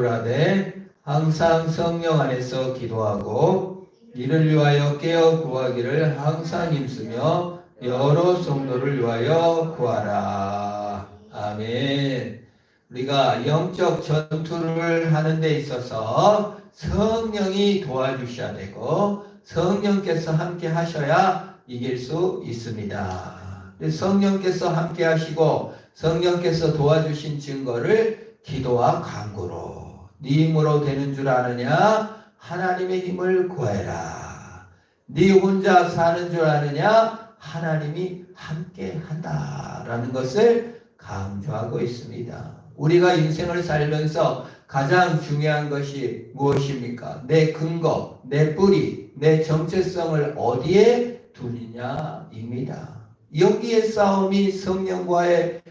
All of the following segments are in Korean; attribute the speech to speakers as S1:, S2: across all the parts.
S1: 배우라되 항상 성령 안에서 기도하고 이를 위하여 깨어 구하기를 항상 힘쓰며 여러 성도를 위하여 구하라. 아멘. 우리가 영적 전투를 하는 데 있어서 성령이 도와주셔야 되고 성령께서 함께 하셔야 이길 수 있습니다. 성령께서 함께 하시고 성령께서 도와주신 증거를 기도와 간구로 네 힘으로 되는 줄 아느냐? 하나님의 힘을 구해라. 네 혼자 사는 줄 아느냐? 하나님이 함께 한다라는 것을 강조하고 있습니다. 우리가 인생을 살면서 가장 중요한 것이 무엇입니까? 내 근거, 내 뿌리, 내 정체성을 어디에 두느냐입니다. 여기에 싸움이 성령과의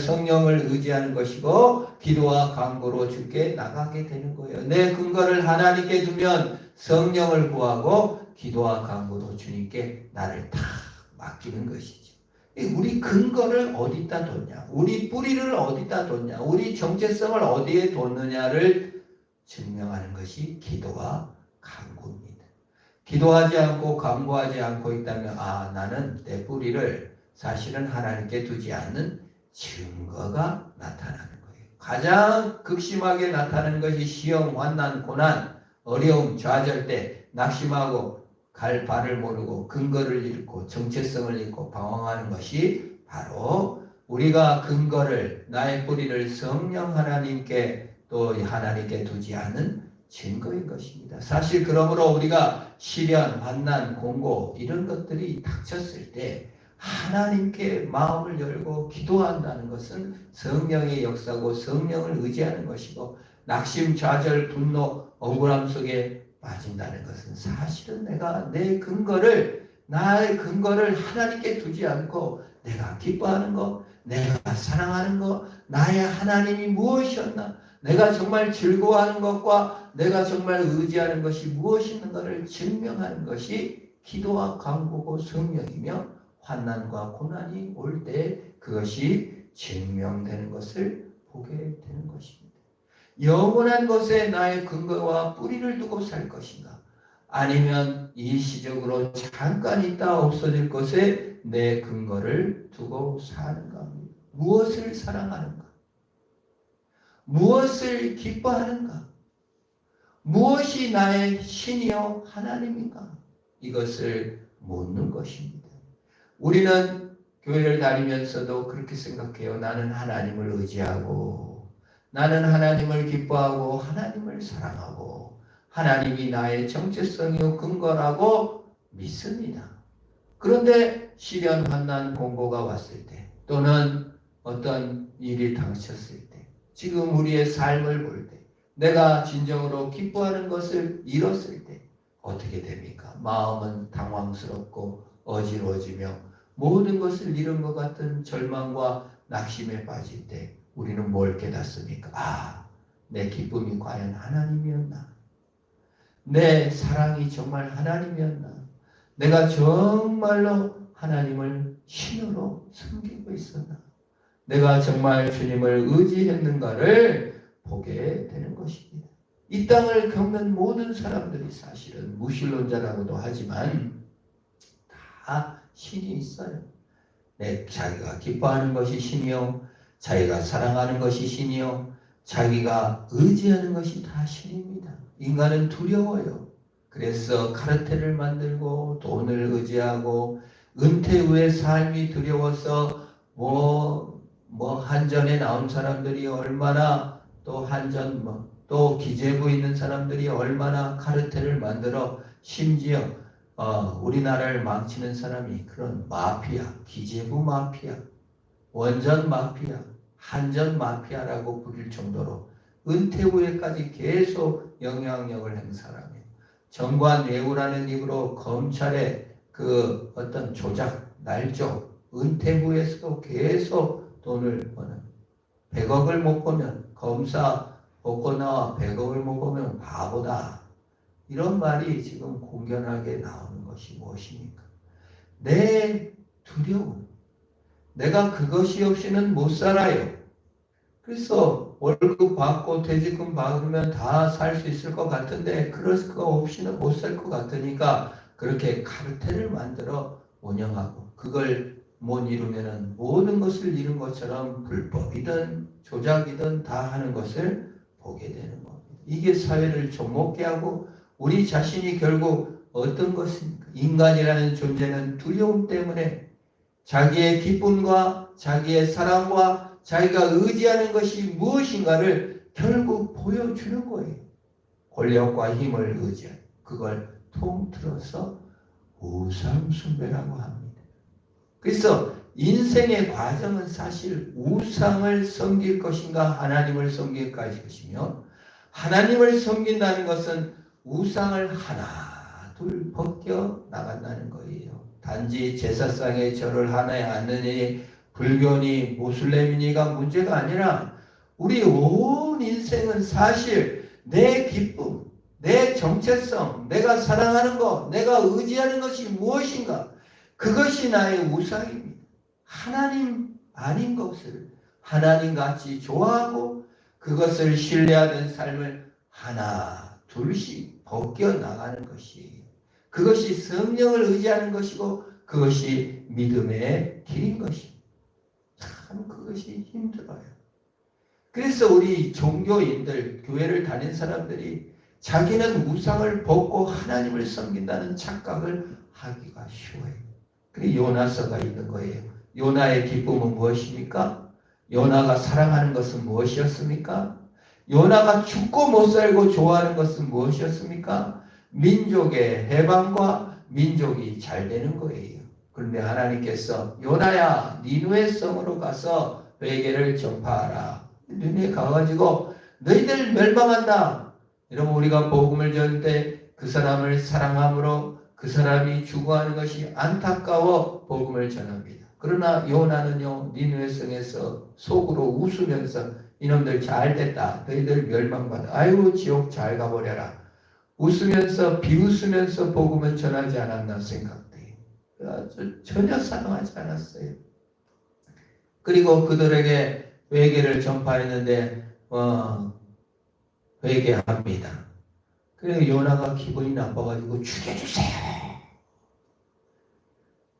S1: 성령을 의지하는 것이고 기도와 간구로 주께 나가게 되는 거예요. 내 근거를 하나님께 두면 성령을 구하고 기도와 간구도 주님께 나를 다 맡기는 것이죠. 우리 근거를 어디다 뒀냐? 우리 뿌리를 어디다 뒀냐? 우리 정체성을 어디에 뒀느냐를 증명하는 것이 기도와 간구입니다. 기도하지 않고 간구하지 않고 있다면 나는 내 뿌리를 사실은 하나님께 두지 않는 증거가 나타나는 거예요. 가장 극심하게 나타나는 것이 시험, 환난, 고난, 어려움, 좌절 때 낙심하고 갈 바를 모르고 근거를 잃고 정체성을 잃고 방황하는 것이 바로 우리가 근거를 나의 뿌리를 성령 하나님께 또 하나님께 두지 않은 증거인 것입니다. 사실 그러므로 우리가 시련, 환난, 공고 이런 것들이 닥쳤을 때 하나님께 마음을 열고 기도한다는 것은 성령의 역사고 성령을 의지하는 것이고 낙심, 좌절, 분노, 억울함 속에 빠진다는 것은 사실은 내가 내 근거를 나의 근거를 하나님께 두지 않고 내가 기뻐하는 것, 내가 사랑하는 것, 나의 하나님이 무엇이었나, 내가 정말 즐거워하는 것과 내가 정말 의지하는 것이 무엇인가를 증명하는 것이 기도와 간구고 성령이며 환난과 고난이 올 때 그것이 증명되는 것을 보게 되는 것입니다. 영원한 것에 나의 근거와 뿌리를 두고 살 것인가? 아니면 일시적으로 잠깐 있다 없어질 것에 내 근거를 두고 사는가? 무엇을 사랑하는가? 무엇을 기뻐하는가? 무엇이 나의 신이요 하나님인가? 이것을 묻는 것입니다. 우리는 교회를 다니면서도 그렇게 생각해요. 나는 하나님을 의지하고 나는 하나님을 기뻐하고 하나님을 사랑하고 하나님이 나의 정체성이요 근거라고 믿습니다. 그런데 시련, 환난, 공고가 왔을 때 또는 어떤 일이 닥쳤을 때 지금 우리의 삶을 볼 때 내가 진정으로 기뻐하는 것을 잃었을 때 어떻게 됩니까? 마음은 당황스럽고 어지러워지며 모든 것을 잃은 것 같은 절망과 낙심에 빠질 때 우리는 뭘 깨닫습니까? 내 기쁨이 과연 하나님이었나? 내 사랑이 정말 하나님이었나? 내가 정말로 하나님을 신으로 섬기고 있었나? 내가 정말 주님을 의지했는가를 보게 되는 것입니다. 이 땅을 겪는 모든 사람들이 사실은 무신론자라고도 하지만 다 신이 있어요. 자기가 기뻐하는 것이 신이요, 자기가 사랑하는 것이 신이요, 자기가 의지하는 것이 다 신입니다. 인간은 두려워요. 그래서 카르텔을 만들고 돈을 의지하고 은퇴 후의 삶이 두려워서 한전에 나온 사람들이 얼마나 또 한전 또 기재부 있는 사람들이 얼마나 카르텔을 만들어 심지어 우리나라를 망치는 사람이 그런 마피아, 기재부 마피아, 원전 마피아, 한전 마피아라고 부릴 정도로 은퇴 후에까지 계속 영향력을 행사하며 정관 외우라는 입으로 검찰의 그 어떤 조작, 날조, 은퇴 후에서도 계속 돈을 버는 100억을 못 보면 검사 벗고 나와 100억을 못 보면 바보다. 이런 말이 지금 공견하게 나오는 것이 무엇입니까? 내 두려움. 내가 그것이 없이는 못 살아요. 그래서 월급 받고 퇴직금 받으면 다 살 수 있을 것 같은데 그럴 거 없이는 못 살 것 같으니까 그렇게 카르텔을 만들어 운영하고 그걸 못 이루면은 모든 것을 잃은 것처럼 불법이든 조작이든 다 하는 것을 보게 되는 겁니다. 이게 사회를 좀먹게 하고 우리 자신이 결국 어떤 것입니까? 인간이라는 존재는 두려움 때문에 자기의 기쁨과 자기의 사랑과 자기가 의지하는 것이 무엇인가를 결국 보여주는 거예요. 권력과 힘을 의지하는 그걸 통틀어서 우상숭배라고 합니다. 그래서 인생의 과정은 사실 우상을 섬길 것인가 하나님을 섬길 것이며 하나님을 섬긴다는 것은 우상을 하나 둘 벗겨 나간다는 거예요. 단지 제사상에 절을 하나에 앉느니 불교니 모슬렘이니가 문제가 아니라 우리 온 인생은 사실 내 기쁨, 내 정체성, 내가 사랑하는 것, 내가 의지하는 것이 무엇인가 그것이 나의 우상입니다. 하나님 아닌 것을 하나님같이 좋아하고 그것을 신뢰하는 삶을 하나 둘씩 벗겨나가는 것이 그것이 성령을 의지하는 것이고 그것이 믿음의 길인 것입니다. 참 그것이 힘들어요. 그래서 우리 종교인들, 교회를 다닌 사람들이 자기는 우상을 벗고 하나님을 섬긴다는 착각을 하기가 쉬워요. 그게 요나서가 있는 거예요. 요나의 기쁨은 무엇입니까? 요나가 사랑하는 것은 무엇이었습니까? 요나가 죽고 못 살고 좋아하는 것은 무엇이었습니까? 민족의 해방과 민족이 잘 되는 거예요. 그런데 하나님께서 요나야 니누의 성으로 가서 회개를 전파하라. 니누에 가가지고 너희들 멸망한다. 이러면 우리가 복음을 전할 때 그 사람을 사랑함으로 그 사람이 죽어가는 것이 안타까워 복음을 전합니다. 그러나 요나는요 니누의 성에서 속으로 웃으면서 이놈들 잘 됐다. 너희들 멸망받아. 아이고 지옥 잘 가버려라. 웃으면서 비웃으면서 복음을 전하지 않았나 생각돼요. 전혀 사랑하지 않았어요. 그리고 그들에게 회개를 전파했는데 회개합니다. 그래서 요나가 기분이 나빠가지고 죽여주세요.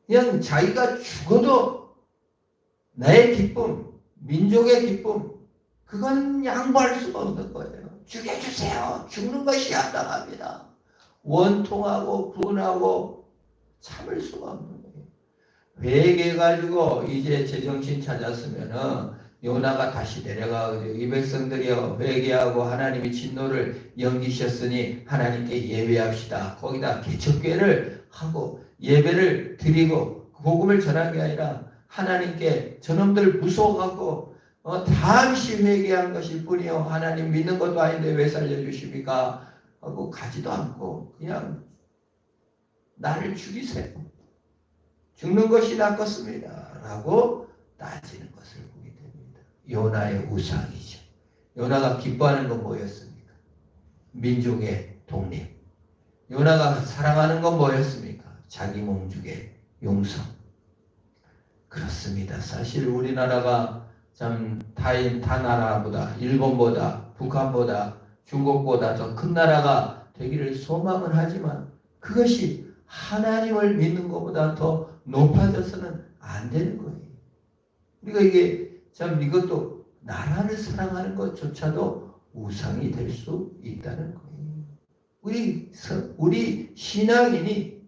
S1: 그냥 자기가 죽어도 나의 기쁨, 민족의 기쁨 그건 양보할 수가 없는 거예요. 죽여주세요. 죽는 것이 합당합니다. 원통하고 분하고 참을 수가 없는 거예요. 회개해가지고 이제 제정신 찾았으면은 요나가 다시 내려가가지고 이 백성들이여 회개하고 하나님이 진노를 연기셨으니 하나님께 예배합시다. 거기다 개척교회를 하고 예배를 드리고 복음을 전한 게 아니라 하나님께 저놈들 무서워하고 잠시 회개한 것일 뿐이요 하나님 믿는 것도 아닌데 왜 살려주십니까? 하고 가지도 않고 그냥 나를 죽이세요. 죽는 것이 낫겠습니다. 라고 따지는 것을 보게 됩니다. 요나의 우상이죠. 요나가 기뻐하는 건 뭐였습니까? 민족의 독립. 요나가 사랑하는 건 뭐였습니까? 자기 몸죽의 용서. 그렇습니다. 사실 우리나라가 참 타 나라보다 일본보다 북한보다 중국보다 더 큰 나라가 되기를 소망은 하지만 그것이 하나님을 믿는 것보다 더 높아져서는 안 되는 거예요. 우리가 이게 참 이것도 나라를 사랑하는 것조차도 우상이 될 수 있다는 거예요. 우리 신앙인이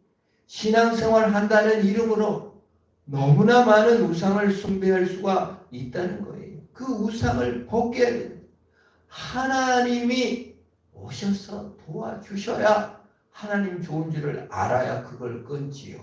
S1: 신앙생활 한다는 이름으로 너무나 많은 우상을 숭배할 수가 있다는 거예요. 그 우상을 벗겨야 됩니다. 하나님이 오셔서 도와주셔야 하나님 좋은 줄을 알아야 그걸 끊지요.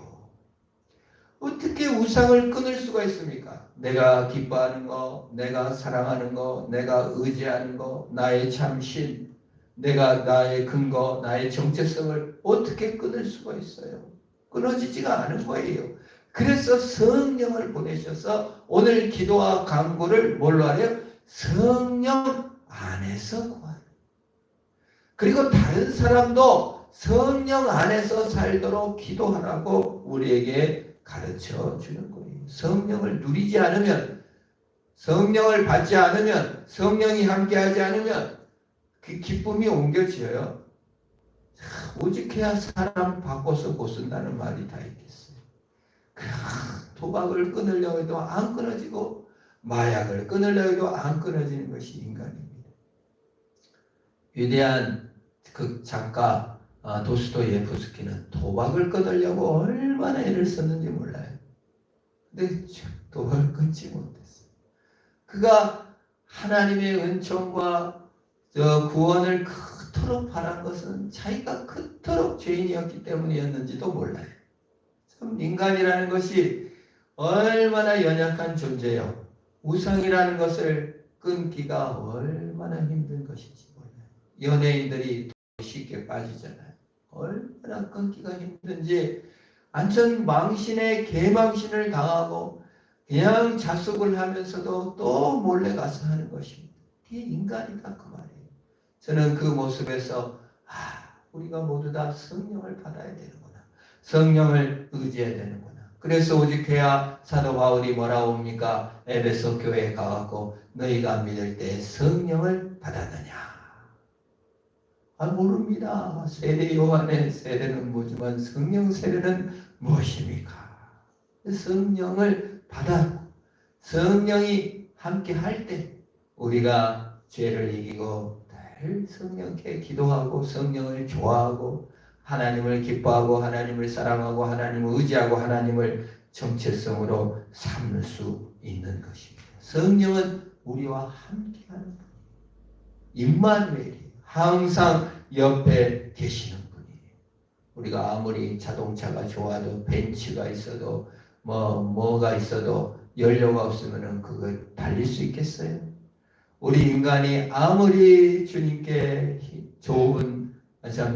S1: 어떻게 우상을 끊을 수가 있습니까? 내가 기뻐하는 거, 내가 사랑하는 거, 내가 의지하는 거, 나의 참신, 내가 나의 근거, 나의 정체성을 어떻게 끊을 수가 있어요? 끊어지지가 않은 거예요. 그래서 성령을 보내셔서 오늘 기도와 간구를 뭘로 하래요? 성령 안에서 구하라. 그리고 다른 사람도 성령 안에서 살도록 기도하라고 우리에게 가르쳐 주는 거예요. 성령을 누리지 않으면 성령을 받지 않으면, 성령이 함께하지 않으면 그 기쁨이 옮겨져요. 오직해야 사람 바꿔서 못 쓴다는 말이 다 있겠어요. 도박을 끊으려고 해도 안 끊어지고 마약을 끊으려고 해도 안 끊어지는 것이 인간입니다. 위대한 그 작가 도스토예프스키는 도박을 끊으려고 얼마나 애를 썼는지 몰라요. 근데 도박을 끊지 못했어요. 그가 하나님의 은총과 구원을 그토록 바란 것은 자기가 그토록 죄인이었기 때문이었는지도 몰라요. 참 인간이라는 것이 얼마나 연약한 존재요. 우상이라는 것을 끊기가 얼마나 힘든 것인지 몰라요. 연예인들이 쉽게 빠지잖아요. 얼마나 끊기가 힘든지 완전 망신에 개망신을 당하고 그냥 자숙을 하면서도 또 몰래 가서 하는 것입니다. 이게 인간이다 그 말이에요. 저는 그 모습에서 우리가 모두 다 성령을 받아야 되는구나. 성령을 의지해야 되는구나. 그래서 오직해야 사도 바울이 뭐라고 합니까? 에베소 교회에 가갖고 너희가 믿을 때 성령을 받았느냐? 모릅니다. 세례 요한의 세례는 뭐지만 성령 세례는 무엇입니까? 성령을 받아 성령이 함께 할 때 우리가 죄를 이기고 늘 성령께 기도하고 성령을 좋아하고 하나님을 기뻐하고 하나님을 사랑하고 하나님을 의지하고 하나님을 정체성으로 삼을 수 있는 것입니다. 성령은 우리와 함께하는 분이에요. 임마누엘이에요. 항상 옆에 계시는 분이에요. 우리가 아무리 자동차가 좋아도 벤츠가 있어도 뭐가 있어도 연료가 없으면 그걸 달릴 수 있겠어요? 우리 인간이 아무리 주님께 좋은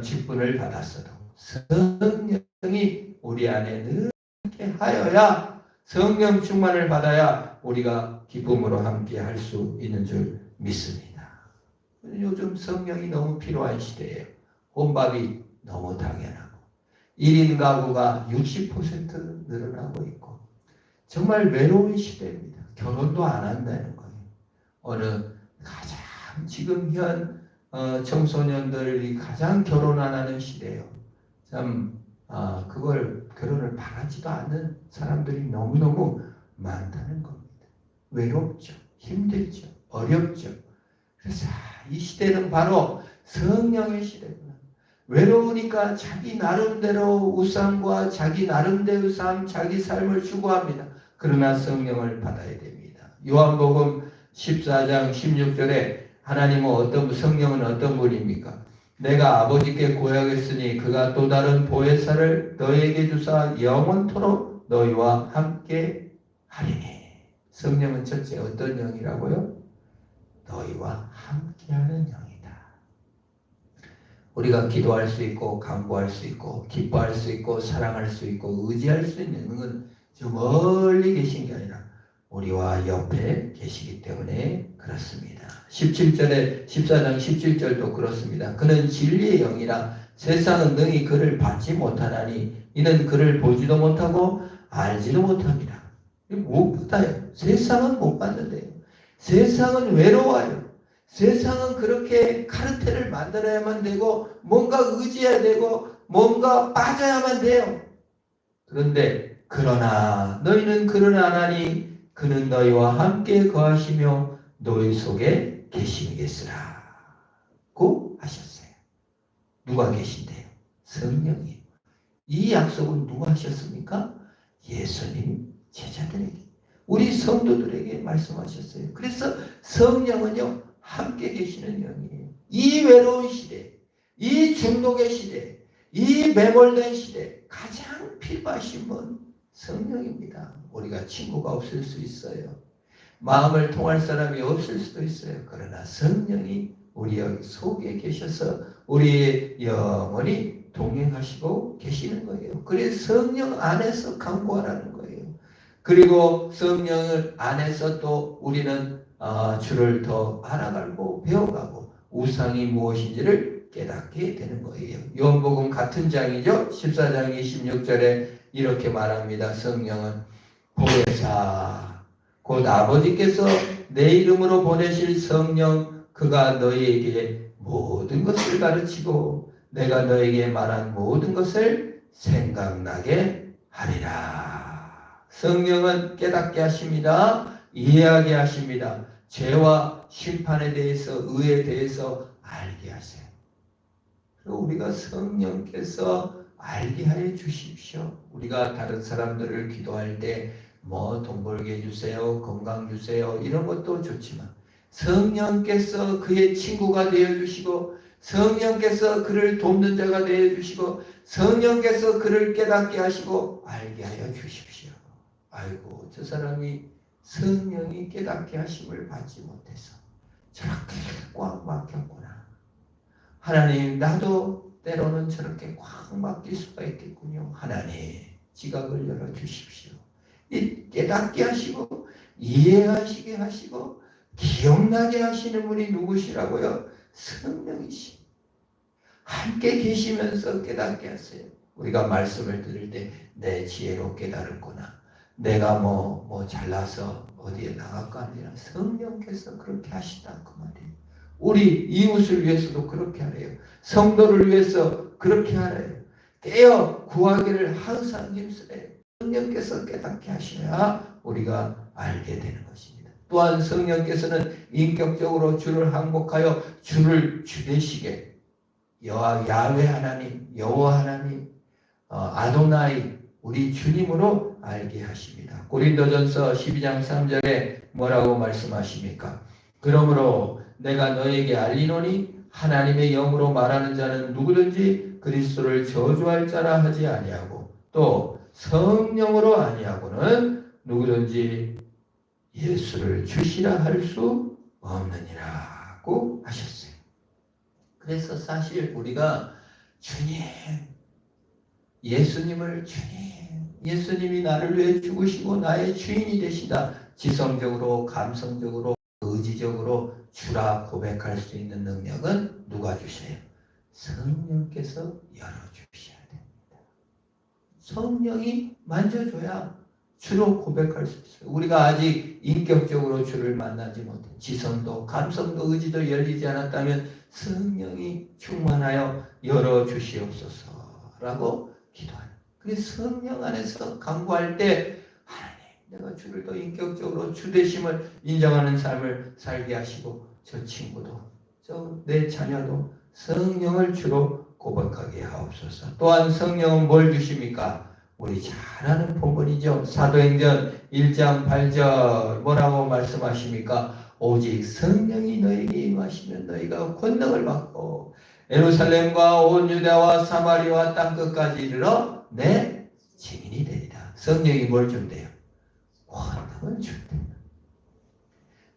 S1: 직분을 받았어도 성령이 우리 안에 늘 함께 하여야 성령 충만을 받아야 우리가 기쁨으로 함께 할 수 있는 줄 믿습니다. 요즘 성령이 너무 필요한 시대예요. 혼밥이 너무 당연하고 1인 가구가 60% 늘어나고 있고 정말 외로운 시대입니다. 결혼도 안 한다는 거예요. 어느 가장 지금 현 청소년들이 가장 결혼 안 하는 시대예요. 참 그걸 결혼을 바라지도 않는 사람들이 너무너무 많다는 겁니다. 외롭죠. 힘들죠. 어렵죠. 그래서 이 시대는 바로 성령의 시대구나. 외로우니까 자기 나름대로 우상과 자기 나름대로 삶, 자기 삶을 추구합니다. 그러나 성령을 받아야 됩니다. 요한복음 14장 16절에 하나님은 성령은 어떤 분입니까? 내가 아버지께 고하겠으니 그가 또 다른 보혜사를 너에게 주사 영원토록 너희와 함께 하리니. 성령은 첫째 어떤 영이라고요? 너희와 함께하는 영이다. 우리가 기도할 수 있고 간구할 수 있고 기뻐할 수 있고 사랑할 수 있고 의지할 수 있는 건 저 멀리 계신 게 아니라 우리와 옆에 계시기 때문에 그렇습니다. 17절에 14장 17절도 그렇습니다. 그는 진리의 영이라 세상은 능히 그를 받지 못하나니 이는 그를 보지도 못하고 알지도 못합니다. 못 받아요. 세상은 못 받는데요. 세상은 외로워요. 세상은 그렇게 카르텔을 만들어야만 되고 뭔가 의지해야 되고 뭔가 빠져야만 돼요. 그러나 너희는 그를 아나니 그는 너희와 함께 거하시며 너희 속에 계시겠으라고 하셨어요. 누가 계신데요? 성령이에요. 이 약속은 누가 하셨습니까? 예수님 제자들에게 우리 성도들에게 말씀하셨어요. 그래서 성령은요 함께 계시는 영이에요. 이 외로운 시대, 이 중독의 시대, 이 매몰된 시대 가장 필요하신 분 성령입니다. 우리가 친구가 없을 수 있어요. 마음을 통할 사람이 없을 수도 있어요. 그러나 성령이 우리 속에 계셔서 우리의 영원히 동행하시고 계시는 거예요. 그래서 성령 안에서 간구하라는 거예요. 그리고 성령을 안에서 또 우리는 주를 더 알아가고 배워가고 우상이 무엇인지를 깨닫게 되는 거예요. 요한복음 같은 장이죠. 14장 26절에 이렇게 말합니다. 성령은 보혜사, 곧 아버지께서 내 이름으로 보내실 성령 그가 너희에게 모든 것을 가르치고 내가 너에게 말한 모든 것을 생각나게 하리라. 성령은 깨닫게 하십니다. 이해하게 하십니다. 죄와 심판에 대해서, 의에 대해서 알게 하세요. 우리가 성령께서 알게 하여 주십시오. 우리가 다른 사람들을 기도할 때 돈 벌게 해주세요, 건강 주세요, 이런 것도 좋지만 성령께서 그의 친구가 되어주시고 성령께서 그를 돕는 자가 되어주시고 성령께서 그를 깨닫게 하시고 알게 하여 주십시오. 아이고, 저 사람이 성령이 깨닫게 하심을 받지 못해서 저렇게 꽉 막혔구나. 하나님, 나도 때로는 저렇게 꽉 막힐 수가 있겠군요. 하나님, 지각을 열어주십시오. 깨닫게 하시고 이해하시게 하시고 기억나게 하시는 분이 누구시라고요? 성령이시. 함께 계시면서 깨닫게 하세요. 우리가 말씀을 들을 때 내 지혜로 깨달았구나. 내가 잘나서 어디에 나갈 거 아니라 성령께서 그렇게 하시다 그 말이에요. 우리 이웃을 위해서도 그렇게 하래요. 성도를 위해서 그렇게 하래요. 깨어 구하기를 항상 힘쓰래요. 성령께서 깨닫게 하셔야 우리가 알게 되는 것입니다. 또한 성령께서는 인격적으로 주를 항복하여 주를 주되시게 야훼 하나님, 여호와 하나님, 아도나이 우리 주님으로 알게 하십니다. 고린도전서 12장 3절에 뭐라고 말씀하십니까? 그러므로 내가 너에게 알리노니 하나님의 영으로 말하는 자는 누구든지 그리스도를 저주할 자라 하지 아니하고 또 성령으로 아니하고는 누구든지 예수를 주시라 할 수 없느니라고 하셨어요. 그래서 사실 우리가 주님, 예수님을 주님, 예수님이 나를 위해 죽으시고 나의 주인이 되시다. 지성적으로, 감성적으로, 의지적으로 주라 고백할 수 있는 능력은 누가 주세요? 성령께서 열어주셔야 됩니다. 성령이 만져줘야 주로 고백할 수 있어요. 우리가 아직 인격적으로 주를 만나지 못해 지성도 감성도 의지도 열리지 않았다면 성령이 충만하여 열어주시옵소서라고 기도하는. 그래서 성령 안에서 간구할 때 하나님, 내가 주를 더 인격적으로 주되심을 인정하는 삶을 살게 하시고 저 친구도 내 자녀도 성령을 주로 고백하게 하옵소서. 또한 성령은 뭘 주십니까? 우리 잘 아는 본문이죠. 사도행전 1장 8절 뭐라고 말씀하십니까? 오직 성령이 너에게 임하시면 너희가 권능을 받고 예루살렘과 온 유다와 사마리아와 땅끝까지 이르러 내 증인이 되리라. 성령이 뭘 준대요? 권능을 준대요.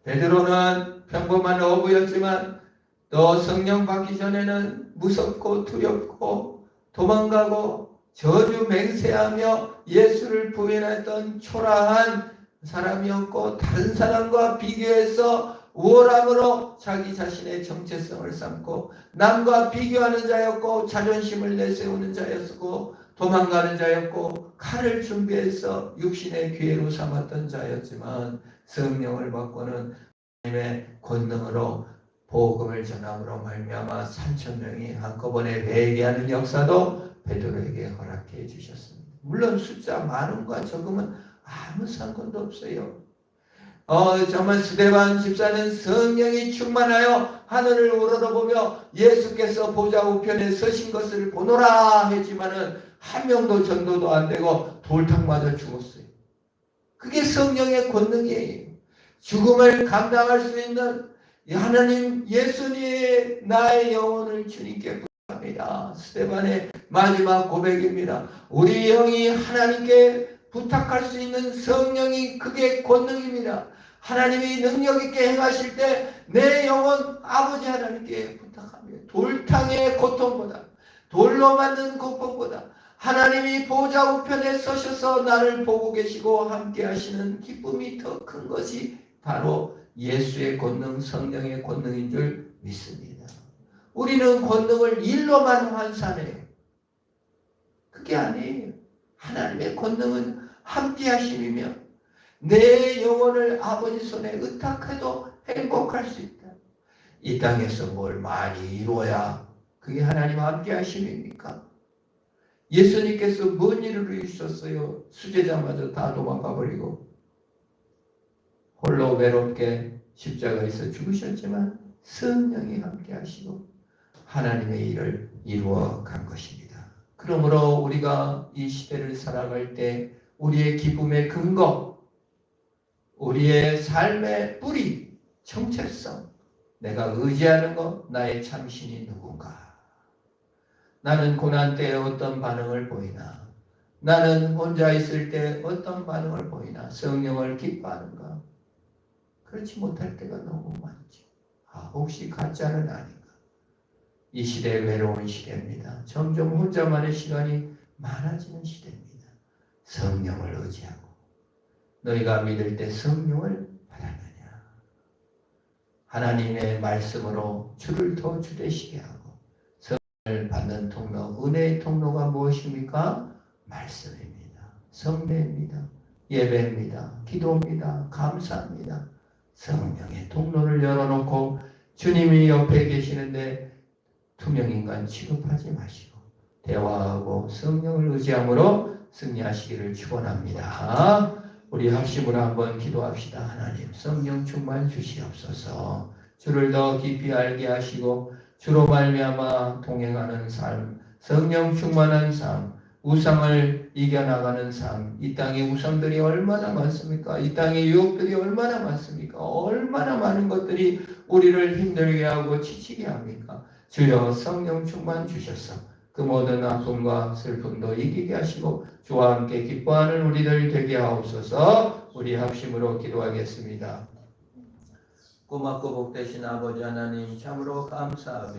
S1: 베드로는 평범한 어부였지만 또 성령 받기 전에는 무섭고 두렵고 도망가고 저주 맹세하며 예수를 부인했던 초라한 사람이었고 다른 사람과 비교해서 우월함으로 자기 자신의 정체성을 삼고 남과 비교하는 자였고 자존심을 내세우는 자였고 도망가는 자였고 칼을 준비해서 육신의 기회로 삼았던 자였지만 성령을 받고는 하나님의 권능으로 복음을 전함으로 말미암아 3,000명이 한꺼번에 회개하는 역사도 베드로에게 허락해 주셨습니다. 물론 숫자 많음과 적음은 아무 상관도 없어요. 정말 스데반 집사는 성령이 충만하여 하늘을 우러러보며 예수께서 보좌 우편에 서신 것을 보노라 했지만은 한 명도 전도도 안 되고 돌탕 맞아 죽었어요. 그게 성령의 권능이에요. 죽음을 감당할 수 있는 하나님, 예수님, 나의 영혼을 주님께 부탁합니다. 스데반의 마지막 고백입니다. 우리 영이 하나님께 부탁할 수 있는 성령이 그게 권능입니다. 하나님이 능력 있게 행하실 때 내 영혼 아버지 하나님께 부탁합니다. 돌탕의 고통보다, 돌로 만든 고통보다 하나님이 보좌 우편에 서셔서 나를 보고 계시고 함께 하시는 기쁨이 더 큰 것이 바로 예수의 권능, 성령의 권능인 줄 믿습니다. 우리는 권능을 일로만 환산해요. 그게 아니에요. 하나님의 권능은 함께 하심이며 내 영혼을 아버지 손에 의탁해도 행복할 수 있다. 이 땅에서 뭘 많이 이루어야 그게 하나님 함께 하심입니까? 예수님께서 뭔 일을 이루셨어요? 수제자마저 다 도망가 버리고 홀로 외롭게 십자가에서 죽으셨지만 성령이 함께 하시고 하나님의 일을 이루어 간 것입니다. 그러므로 우리가 이 시대를 살아갈 때 우리의 기쁨의 근거, 우리의 삶의 뿌리, 정체성, 내가 의지하는 것, 나의 참신이 누군가? 나는 고난 때에 어떤 반응을 보이나? 나는 혼자 있을 때 어떤 반응을 보이나? 성령을 기뻐하는가? 그렇지 못할 때가 너무 많죠. 혹시 가짜는 아닌가? 이 시대 외로운 시대입니다. 점점 혼자만의 시간이 많아지는 시대입니다. 성령을 의지하고 너희가 믿을 때 성령을 받았느냐? 하나님의 말씀으로 주를 더 주되시게 하고 성령을 받는 통로, 은혜의 통로가 무엇입니까? 말씀입니다. 성례입니다. 예배입니다. 기도입니다. 감사합니다. 성령의 통로를 열어놓고 주님이 옆에 계시는데 투명인간 취급하지 마시고 대화하고 성령을 의지함으로 승리하시기를 축원합니다. 우리 합심으로 한번 기도합시다. 하나님 성령 충만 주시옵소서. 주를 더 깊이 알게 하시고 주로 말미암아 동행하는 삶, 성령 충만한 삶, 우상을 이겨나가는 삶. 이 땅에 우상들이 얼마나 많습니까? 이 땅에 유혹들이 얼마나 많습니까? 얼마나 많은 것들이 우리를 힘들게 하고 지치게 합니까? 주여 성령 충만 주셔서 그 모든 아픔과 슬픔도 이기게 하시고 주와 함께 기뻐하는 우리들 되게 하옵소서. 우리 합심으로 기도하겠습니다. 고맙고 복되신 아버지 하나님 참으로 감사합니다.